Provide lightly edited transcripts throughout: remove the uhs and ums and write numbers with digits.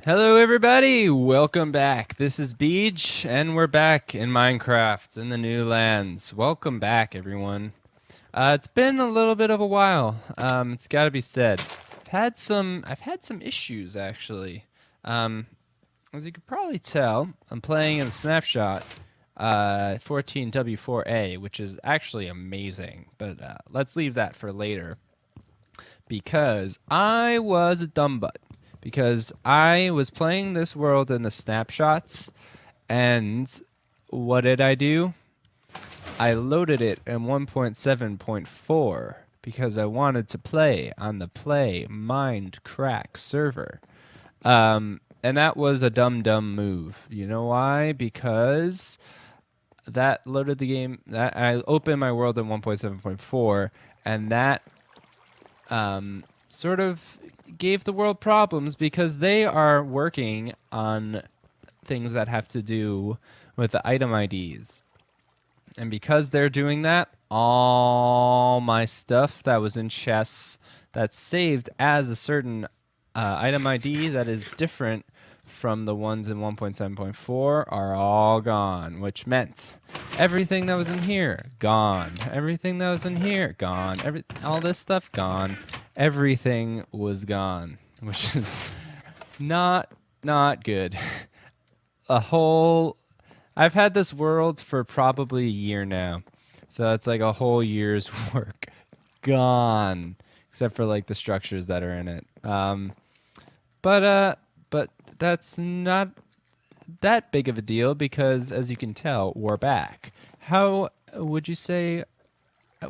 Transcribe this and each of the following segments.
Hello, everybody. Welcome back. This is Beej, and we're back in Minecraft in the new lands. Welcome back, everyone. It's been a little bit of a while. It's got to be said. I've had some issues actually. Um, as you could probably tell, I'm playing in Snapshot 14W4A, which is actually amazing. But let's leave that for later because I was a dumb butt. Because I was playing this world in the snapshots, and what did I do? I loaded it in 1.7.4 because I wanted to play on the Play Mind Crack server. And that was a dumb move. You know why? Because that loaded the game. That I opened my world in 1.7.4, and that sort of gave the world problems because they are working on things that have to do with the item IDs. And because they're doing that, all my stuff that was in chests that's saved as a certain item ID that is different from the ones in 1.7.4 are all gone, which meant everything that was in here gone. Everything that was in here gone. All this stuff gone. Everything was gone, which is not good. A whole I've had this world for probably a year now. So it's like a whole year's work gone, except for like the structures that are in it. But that's not that big of a deal because, as you can tell, we're back. How would you say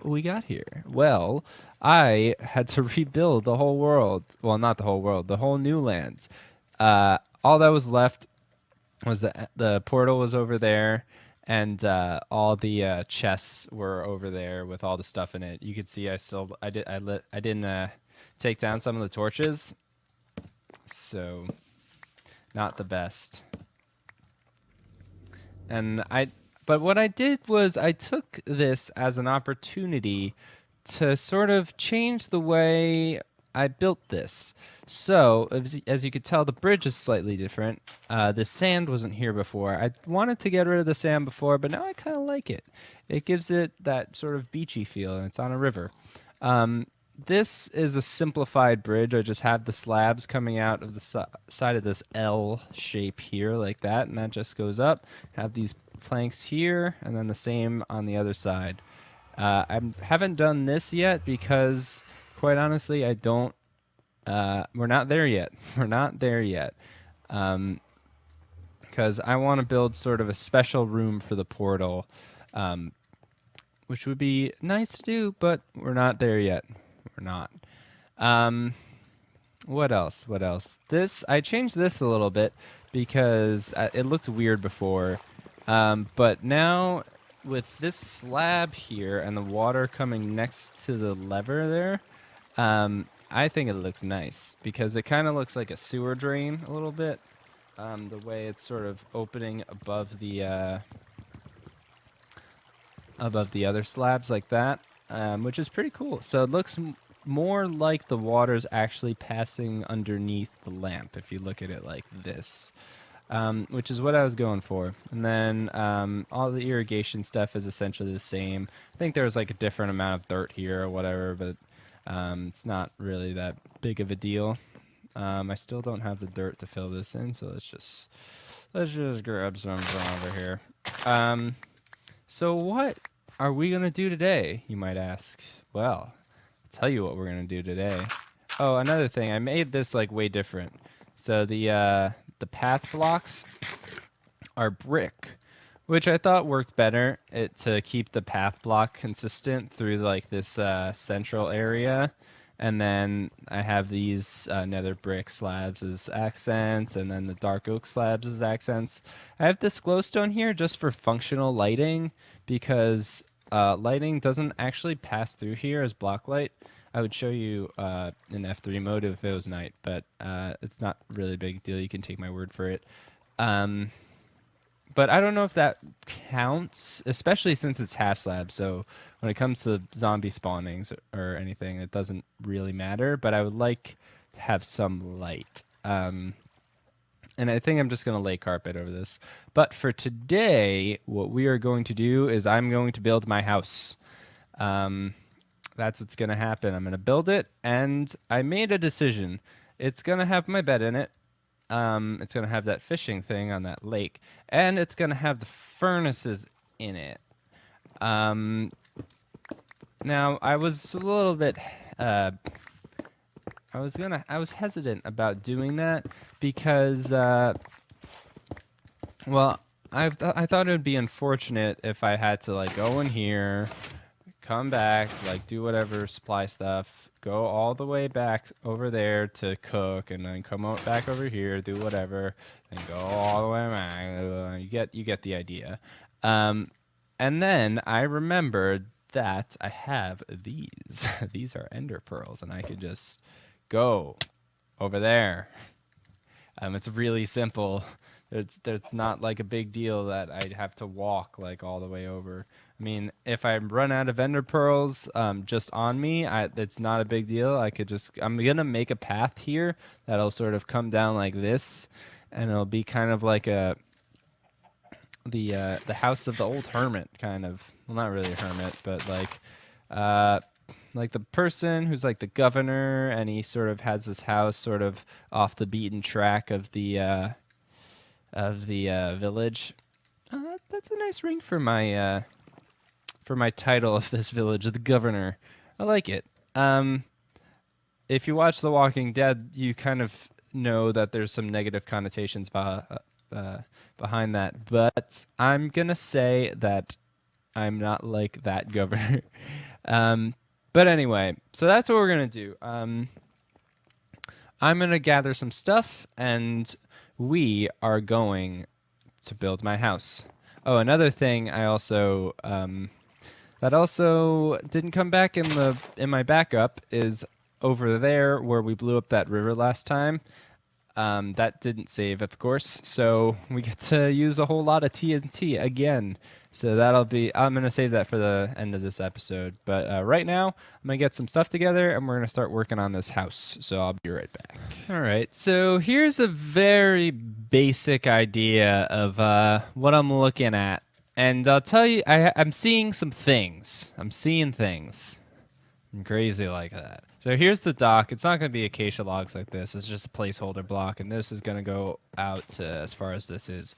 we got here? Well, I had to rebuild the whole world. Well, not the whole world, the whole new lands. All that was left was the portal was over there, and all the chests were over there with all the stuff in it. You could see I didn't take down some of the torches, so not the best. And but what I did was I took this as an opportunity to sort of change the way I built this. So, as you could tell, the bridge is slightly different. The sand wasn't here before. I wanted to get rid of the sand before, but now I kind of like it. It gives it that sort of beachy feel, and it's on a river. This is a simplified bridge. I just have the slabs coming out of the side of this L shape here, like that, and that just goes up. Have these planks here, and then the same on the other side. I haven't done this yet because, quite honestly, I don't. We're not there yet. We're not there yet. Because I want to build sort of a special room for the portal, which would be nice to do, but we're not there yet. We're not. What else? What else? I changed this a little bit because it looked weird before. But now with this slab here and the water coming next to the lever there, I think it looks nice because it kind of looks like a sewer drain a little bit. The way it's sort of opening above the other slabs like that, which is pretty cool. So it looks more like the water's actually passing underneath the lamp if you look at it like this, which is what I was going for. And then all the irrigation stuff is essentially the same. I think there's like a different amount of dirt here or whatever, but it's not really that big of a deal. I still don't have the dirt to fill this in, so let's just grab some from over here. So what are we gonna do today, you might ask? Well, I'll tell you what we're gonna do today. Oh, another thing, I made this like way different. So the path blocks are brick, which I thought worked better to keep the path block consistent through like this central area. And then I have these nether brick slabs as accents, and then the dark oak slabs as accents. I have this glowstone here just for functional lighting because lighting doesn't actually pass through here as block light. I would show you in F3 mode if it was night, but it's not really a big deal. You can take my word for it. But I don't know if that counts, especially since it's half slab. So when it comes to zombie spawnings or anything, it doesn't really matter. But I would like to have some light. And I think I'm just going to lay carpet over this. But for today, what we are going to do is I'm going to build my house. That's what's going to happen. I'm going to build it, and I made a decision. It's going to have my bed in it. It's going to have that fishing thing on that lake, and it's going to have the furnaces in it. Now, I was a little bit... I was hesitant about doing that because, well, I thought it would be unfortunate if I had to like go in here, come back, like do whatever supply stuff, go all the way back over there to cook, and then come back over here, do whatever, and go all the way back. You get the idea. And then I remembered that I have these. These are ender pearls, and I could just go over there. It's really simple. It's not like a big deal that I'd have to walk like all the way over. I mean, if I run out of ender pearls just on me, it's not a big deal. I'm gonna make a path here that'll sort of come down like this, and it'll be kind of like the house of the old hermit, kind of. Well, not really a hermit, but like the person who's like the governor, and he sort of has his house sort of off the beaten track of the village. That's a nice ring for my title of this village, the governor. I like it. If you watch The Walking Dead, you kind of know that there's some negative connotations behind that, but I'm gonna say that I'm not like that governor. But anyway, so that's what we're going to do. I'm going to gather some stuff, and we are going to build my house. Oh, another thing I also that also didn't come back in my backup is over there where we blew up that river last time. That didn't save, of course, so we get to use a whole lot of TNT again. So I'm going to save that for the end of this episode. But right now, I'm going to get some stuff together, and we're going to start working on this house. So I'll be right back. All right, so here's a very basic idea of what I'm looking at. And I'll tell you, I'm seeing some things. I'm seeing things. I'm crazy like that. So here's the dock. It's not going to be acacia logs like this. It's just a placeholder block, and this is going to go out to as far as this is.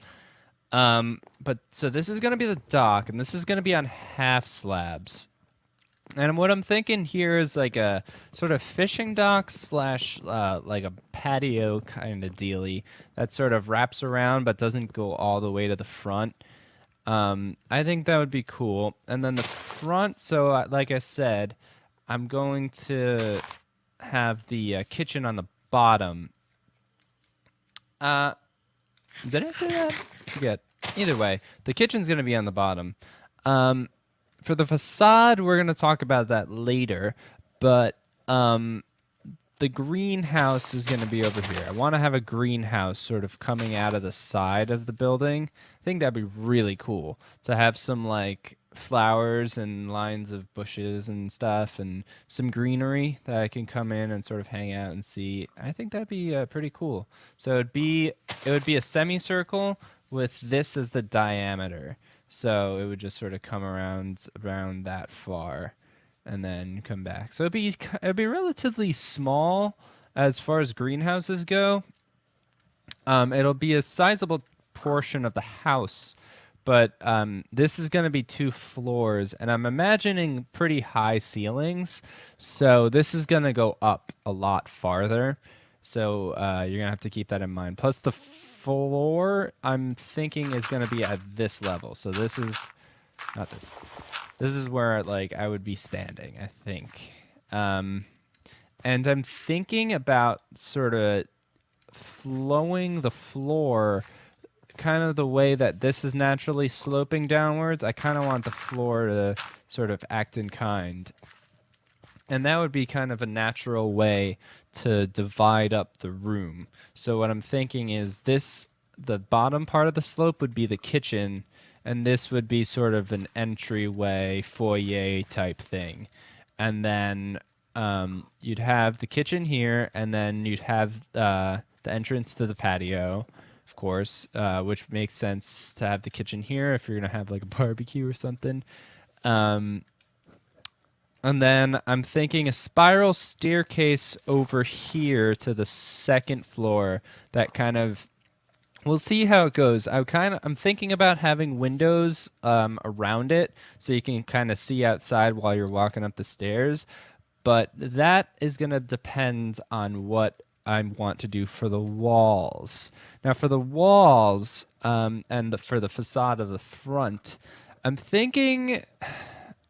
But so this is going to be the dock, and this is going to be on half slabs. And what I'm thinking here is like a sort of fishing dock / like a patio kind of dealy that sort of wraps around but doesn't go all the way to the front. I think that would be cool. And then the front, so like I said, I'm going to have the kitchen on the bottom. Did I say that? Forget. Either way, the kitchen's going to be on the bottom. For the facade, we're going to talk about that later, but the greenhouse is going to be over here. I want to have a greenhouse sort of coming out of the side of the building. I think that'd be really cool to have some like flowers and lines of bushes and stuff and some greenery that I can come in and sort of hang out and see. I think that'd be pretty cool. So it would be a semicircle with this as the diameter. So it would just sort of come around that far and then come back. So it'd be relatively small as far as greenhouses go. It'll be a sizable portion of the house, but this is going to be 2 floors, and I'm imagining pretty high ceilings. So this is going to go up a lot farther. So you're going to have to keep that in mind. Plus the floor, I'm thinking, is going to be at this level. So this is not this. This is where like I would be standing, I think. And I'm thinking about sort of flowing the floor kind of the way that this is naturally sloping downwards. I kind of want the floor to sort of act in kind. And that would be kind of a natural way to divide up the room. So what I'm thinking is the bottom part of the slope would be the kitchen, and this would be sort of an entryway, foyer type thing. And then you'd have the kitchen here, and then you'd have the entrance to the patio. of course, which makes sense to have the kitchen here if you're gonna have like a barbecue or something. And then I'm thinking a spiral staircase over here to the second floor that kind of, we'll see how it goes. I'm thinking about having windows around it so you can kind of see outside while you're walking up the stairs, but that is going to depend on what I want to do for the walls. Now for the walls for the facade of the front, I'm thinking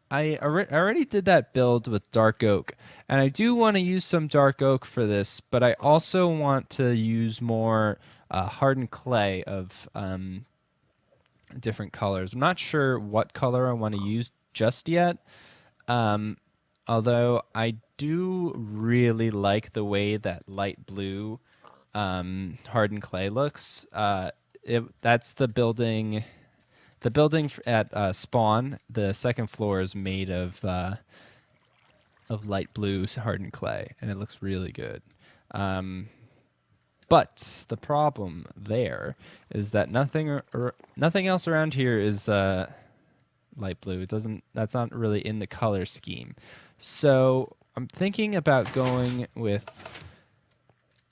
I already did that build with dark oak, and I do want to use some dark oak for this, but I also want to use more hardened clay of different colors. I'm not sure what color I want to use just yet, although I do really like the way that light blue hardened clay looks. That's the building. The building at Spawn, the second floor is made of light blue hardened clay, and it looks really good. But the problem there is that nothing else around here is light blue. That's not really in the color scheme. So I'm thinking about going with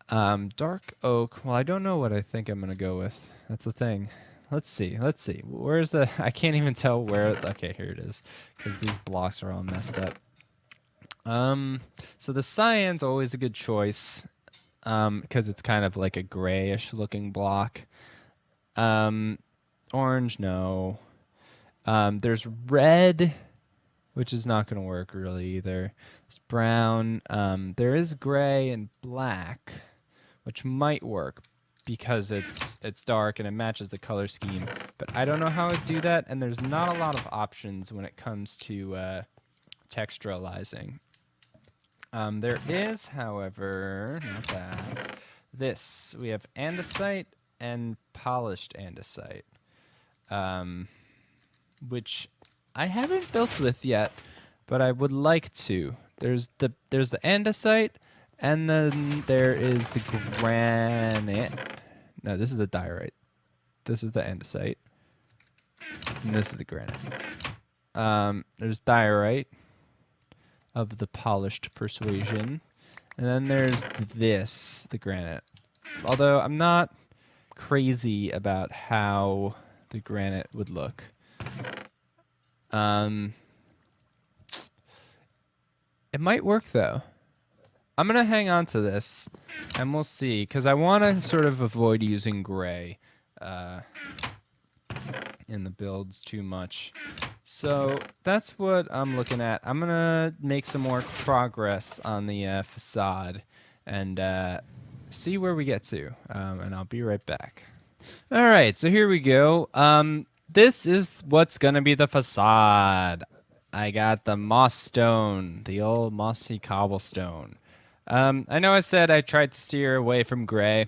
dark oak. Well, I don't know what I think I'm gonna go with. That's the thing. Let's see. Where's the... I can't even tell where... Okay, here it is. Because these blocks are all messed up. So the cyan's always a good choice. Because it's kind of like a grayish looking block. Orange, no. There's red, which is not going to work really either. There's brown. There is gray and black, which might work, because it's dark and it matches the color scheme, but I don't know how to do that, and there's not a lot of options when it comes to texturalizing. There is, however, not that. This, we have andesite and polished andesite, which I haven't built with yet, but I would like to. There's the andesite, and then there is the granite. No, this is the diorite. This is the andesite. And this is the granite. There's diorite of the polished persuasion. And then there's this, the granite. Although I'm not crazy about how the granite would look. It might work though. I'm going to hang on to this, and we'll see, because I want to sort of avoid using gray in the builds too much. So that's what I'm looking at. I'm going to make some more progress on the facade and see where we get to, and I'll be right back. All right, so here we go. This is what's going to be the facade. I got the moss stone, the old mossy cobblestone. I know I said I tried to steer away from gray,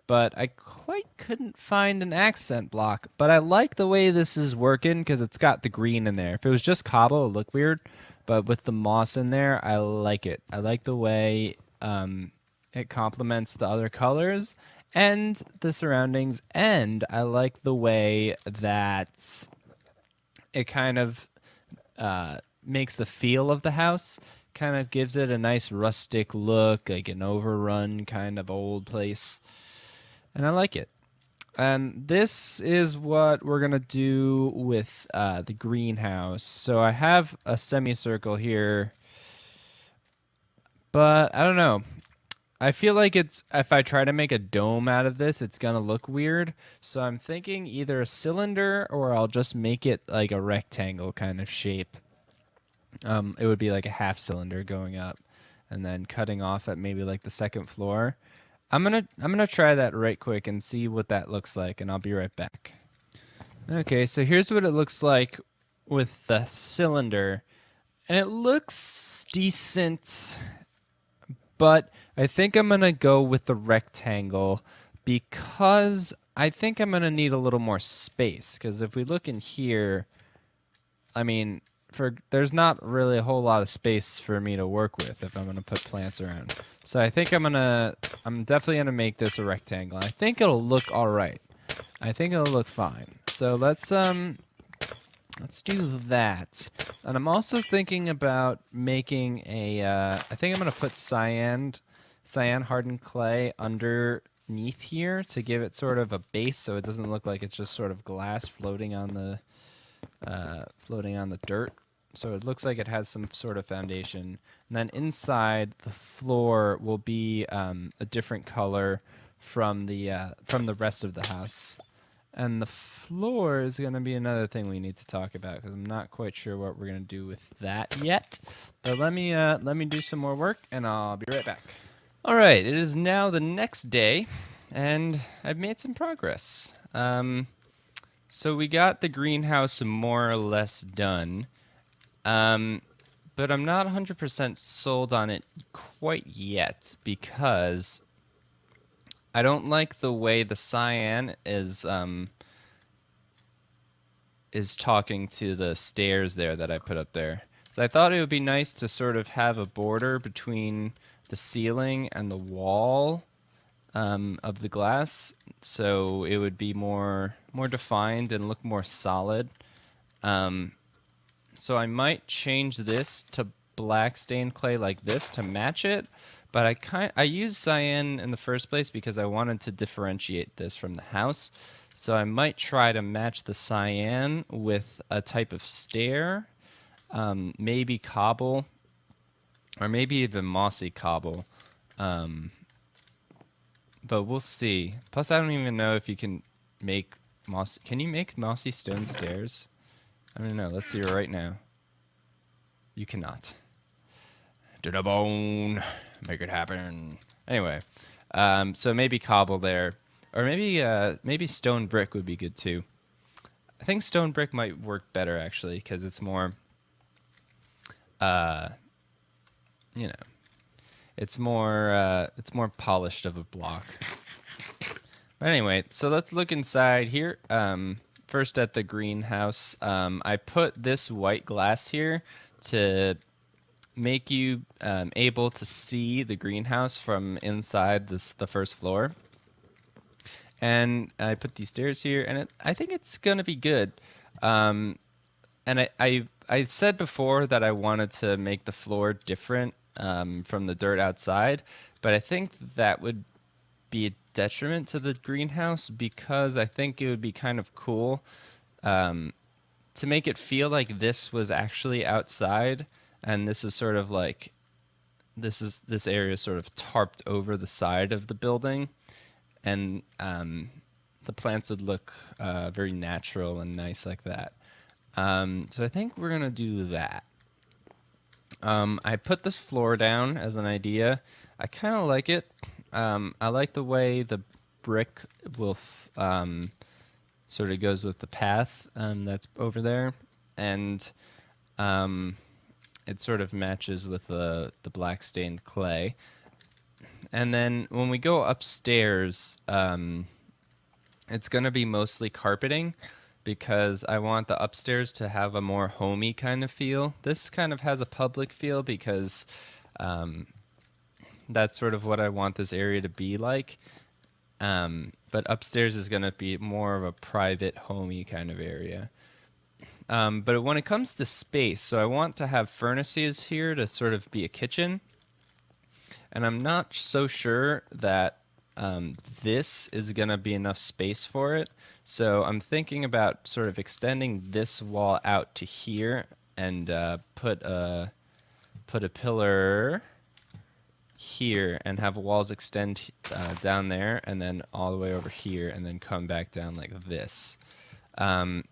but I quite couldn't find an accent block. But I like the way this is working because it's got the green in there. If it was just cobble, it would look weird. But with the moss in there, I like it. I like the way it complements the other colors and the surroundings. And I like the way that it kind of makes the feel of the house. Kind of gives it a nice rustic look, like an overrun kind of old place. And I like it. And this is what we're going to do with the greenhouse. So I have a semicircle here, but I don't know. I feel like if I try to make a dome out of this, it's going to look weird. So I'm thinking either a cylinder or I'll just make it like a rectangle kind of shape. It would be like a half cylinder going up and then cutting off at maybe like the second floor. I'm gonna try that right quick and see what that looks like, and I'll be right back. Okay, so here's what it looks like with the cylinder, and it looks decent, but I think I'm gonna go with the rectangle because I think I'm gonna need a little more space, because if we look in here, I mean, there's not really a whole lot of space for me to work with if I'm gonna put plants around. So I think I'm definitely gonna make this a rectangle. I think it'll look all right. I think it'll look fine. So let's do that. And I'm also thinking about making a. I think I'm gonna put cyan hardened clay underneath here to give it sort of a base, so it doesn't look like it's just sort of glass floating on the dirt. So it looks like it has some sort of foundation. And then inside the floor will be a different color from the rest of the house. And the floor is going to be another thing we need to talk about because I'm not quite sure what we're going to do with that yet. But let me do some more work and I'll be right back. All right, it is now the next day and I've made some progress. So we got the greenhouse more or less done, but I'm not 100% sold on it quite yet because I don't like the way the cyan is talking to the stairs there that I put up there. So I thought it would be nice to sort of have a border between the ceiling and the wall of the glass, so it would be more defined and look more solid. So I might change this to black stained clay like this to match it, but I used cyan in the first place because I wanted to differentiate this from the house. So I might try to match the cyan with a type of stair, maybe cobble, or maybe even mossy cobble. But we'll see. Plus, I don't even know if you can make mossy. Can you make mossy stone stairs? I don't know. Let's see right now. You cannot. To the bone. Make it happen. Anyway, so maybe cobble there. Or maybe stone brick would be good too. I think stone brick might work better actually because it's more, it's more polished of a block. But anyway, so let's look inside here. First at the greenhouse, I put this white glass here to make you able to see the greenhouse from inside the first floor. And I put these stairs here, and I think it's gonna be good. And I said before that I wanted to make the floor different from the dirt outside, but I think that would be a detriment to the greenhouse because I think it would be kind of cool to make it feel like this was actually outside, and this is sort of like this area is sort of tarped over the side of the building. And the plants would look very natural and nice like that. So I think we're going to do that. I put this floor down as an idea. I kind of like it. I like the way the brick will sort of goes with the path that's over there. And it sort of matches with the black stained clay. And then when we go upstairs, it's going to be mostly carpeting because I want the upstairs to have a more homey kind of feel. This kind of has a public feel because that's sort of what I want this area to be like. But upstairs is going to be more of a private, homey kind of area. But when it comes to space, so I want to have furnaces here to sort of be a kitchen. And I'm not so sure that this is going to be enough space for it. So I'm thinking about sort of extending this wall out to here and put a pillar here and have walls extend down there and then all the way over here and then come back down like this. And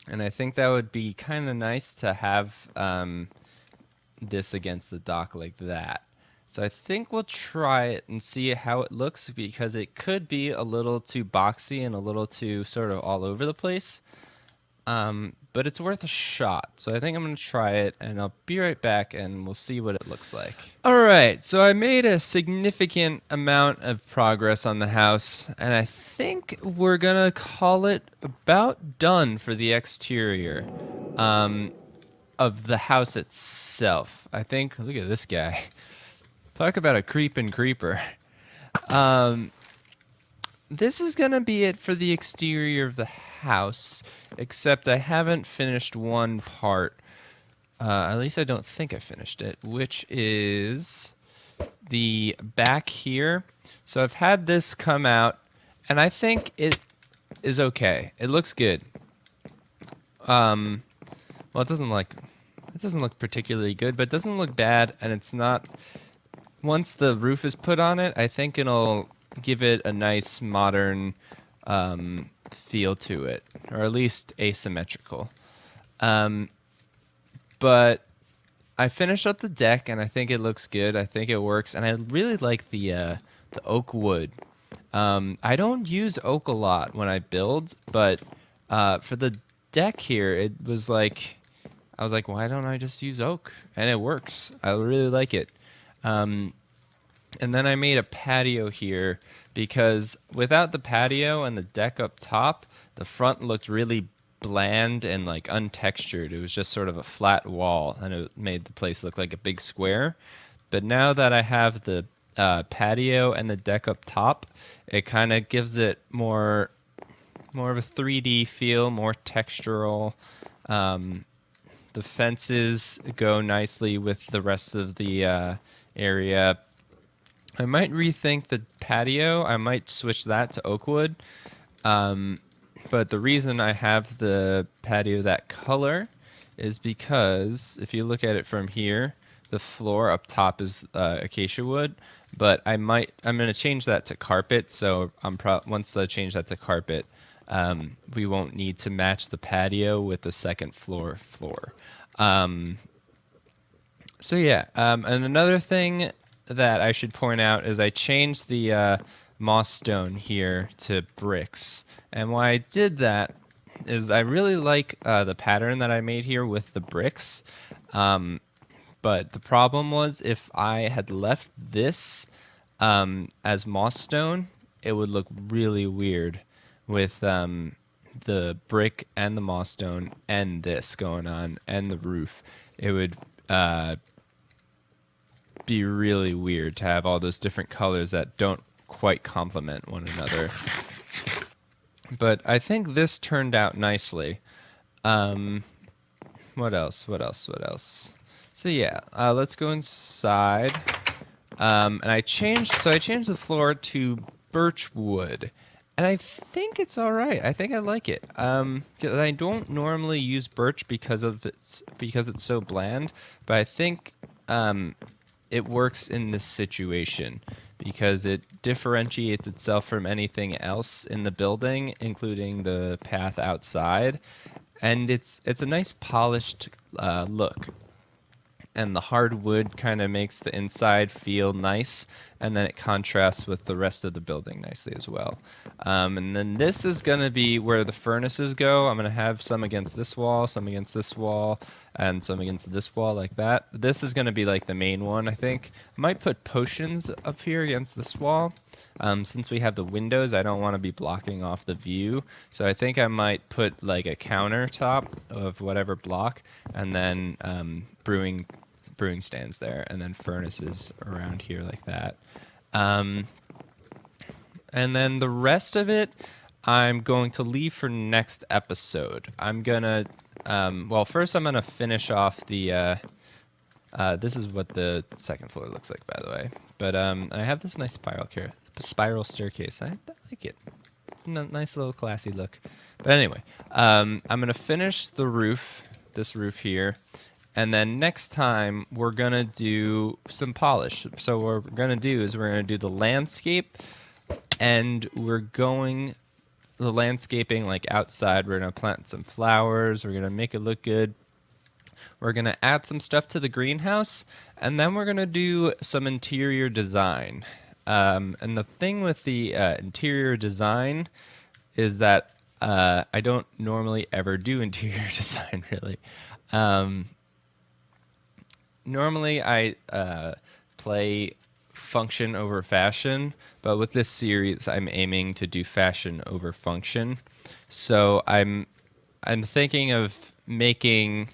I think that would be kind of nice to have this against the dock like that. So I think we'll try it and see how it looks because it could be a little too boxy and a little too sort of all over the place. But it's worth a shot. So I think I'm going to try it and I'll be right back and we'll see what it looks like. All right, so I made a significant amount of progress on the house and I think we're going to call it about done for the exterior. of the house itself. I think, look at this guy. Talk about a creepin' creeper. This is going to be it for the exterior of the house, except I haven't finished one part. At least I don't think I finished it, which is the back here. So I've had this come out, and I think it is okay. It looks good. Well, it doesn't look particularly good, but it doesn't look bad, and it's not. Once the roof is put on it, I think it'll give it a nice modern feel to it, or at least asymmetrical. But I finished up the deck, and I think it looks good. I think it works, and I really like the oak wood. I don't use oak a lot when I build, but for the deck here, it was like, I was like, why don't I just use oak? And it works. I really like it. And then I made a patio here because without the patio and the deck up top, the front looked really bland and like untextured. It was just sort of a flat wall, and it made the place look like a big square. But now that I have the patio and the deck up top, it kind of gives it more of a 3D feel, more textural. The fences go nicely with the rest of the area. I might rethink the patio. I might switch that to oak wood. But the reason I have the patio that color is because if you look at it from here, the floor up top is acacia wood. But I'm going to change that to carpet. So once I change that to carpet, we won't need to match the patio with the second floor. So yeah, and another thing that I should point out is I changed the moss stone here to bricks. And why I did that is I really like the pattern that I made here with the bricks. But the problem was if I had left this as moss stone, it would look really weird with the brick and the moss stone and this going on and the roof. It would be really weird to have all those different colors that don't quite complement one another. But I think this turned out nicely. What else? So yeah, let's go inside. And I changed the floor to birch wood. And I think it's all right. I think I like it. I don't normally use birch because it's so bland, but I think it works in this situation because it differentiates itself from anything else in the building, including the path outside, and it's a nice polished look. And the hardwood kind of makes the inside feel nice, and then it contrasts with the rest of the building nicely as well. And then this is going to be where the furnaces go. I'm going to have some against this wall, some against this wall, and some against this wall like that. This is going to be like the main one, I think. I might put potions up here against this wall. Since we have the windows, I don't want to be blocking off the view. So I think I might put like a countertop of whatever block, and then brewing stands there, and then furnaces around here like that. And then the rest of it, I'm going to leave for next episode. I'm gonna, first I'm gonna finish off the. This is what the second floor looks like, by the way. But I have this nice spiral staircase. I like it. It's a nice little classy look. But anyway, I'm gonna finish the roof, this roof here. And then next time, we're going to do some polish. So what we're going to do is we're going to do the landscape, and the landscaping like outside. We're going to plant some flowers. We're going to make it look good. We're going to add some stuff to the greenhouse, and then we're going to do some interior design. And the thing with the interior design is that I don't normally ever do interior design, really. Normally, I play function over fashion, but with this series, I'm aiming to do fashion over function. So I'm thinking of making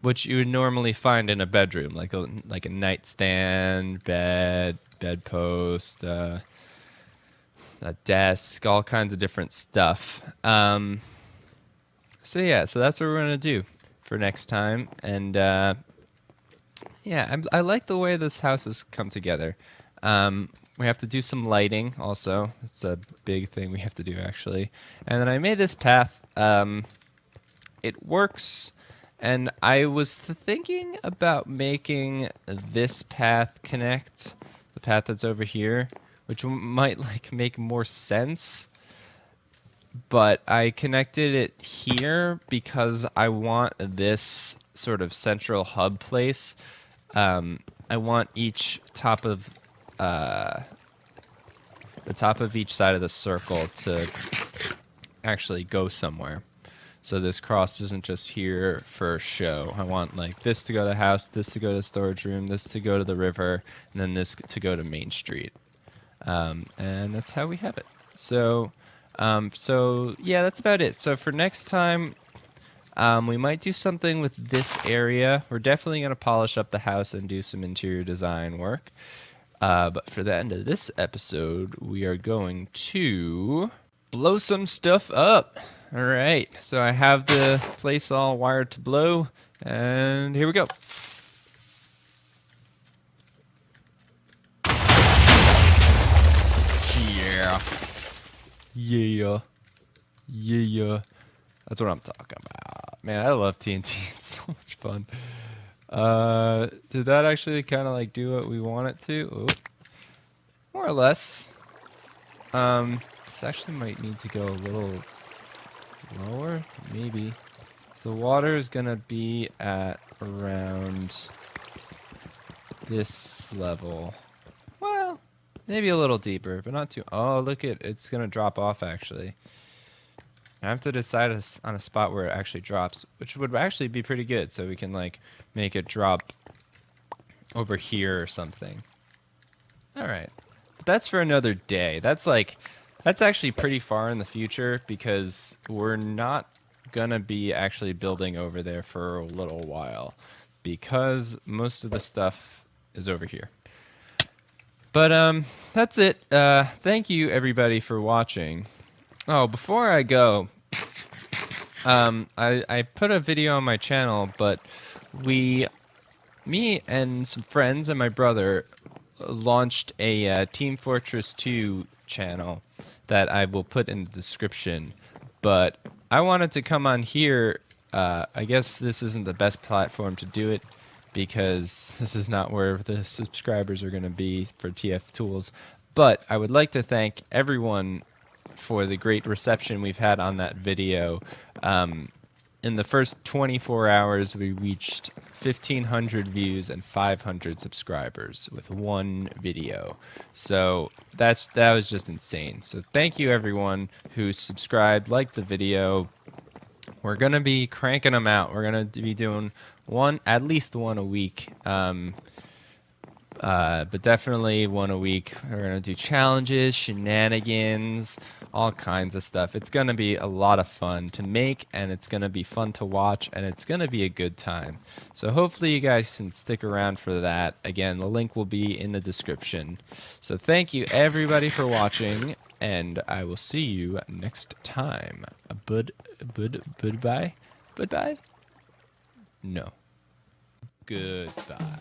which you would normally find in a bedroom, like a nightstand, bedpost, a desk, all kinds of different stuff. So yeah, so that's what we're gonna do for next time, and yeah, I like the way this house has come together. We have to do some lighting also. It's a big thing we have to do actually. And then I made this path. It works, and I was thinking about making this path connect the path that's over here, which might like make more sense. But I connected it here because I want this sort of central hub place. I want each top of the top of each side of the circle to actually go somewhere. So this cross isn't just here for show. I want like this to go to the house, this to go to the storage room, this to go to the river, and then this to go to Main Street. And that's how we have it. So yeah, that's about it. So for next time, we might do something with this area. We're definitely going to polish up the house and do some interior design work. But for the end of this episode, we are going to blow some stuff up. All right, so I have the place all wired to blow, and here we go. Yeah. Yeah. Yeah. That's what I'm talking about. Man, I love TNT. It's so much fun. Did that actually kind of like do what we want it to? Ooh. More or less. This actually might need to go a little lower, maybe. So water is gonna be at around this level. Well, maybe a little deeper, but not too. Oh, look it's gonna drop off actually. I have to decide on a spot where it actually drops, which would actually be pretty good. So we can like make it drop over here or something. All right, but that's for another day. That's actually pretty far in the future because we're not gonna be actually building over there for a little while because most of the stuff is over here. But that's it. Thank you everybody for watching. Oh, before I go, I put a video on my channel, but me and some friends and my brother launched a Team Fortress 2 channel that I will put in the description. But I wanted to come on here. I guess this isn't the best platform to do it because this is not where the subscribers are going to be for TF Tools. But I would like to thank everyone for the great reception we've had on that video. In the first 24 hours, we reached 1,500 views and 500 subscribers with one video. So that was just insane. So thank you everyone who subscribed, liked the video. We're gonna be cranking them out. We're gonna be doing at least one a week. But definitely one a week. We're going to do challenges, shenanigans, all kinds of stuff. It's going to be a lot of fun to make, and it's going to be fun to watch, and it's going to be a good time. So hopefully you guys can stick around for that. Again, the link will be in the description. So thank you everybody for watching, and I will see you next time. Goodbye? No. Goodbye.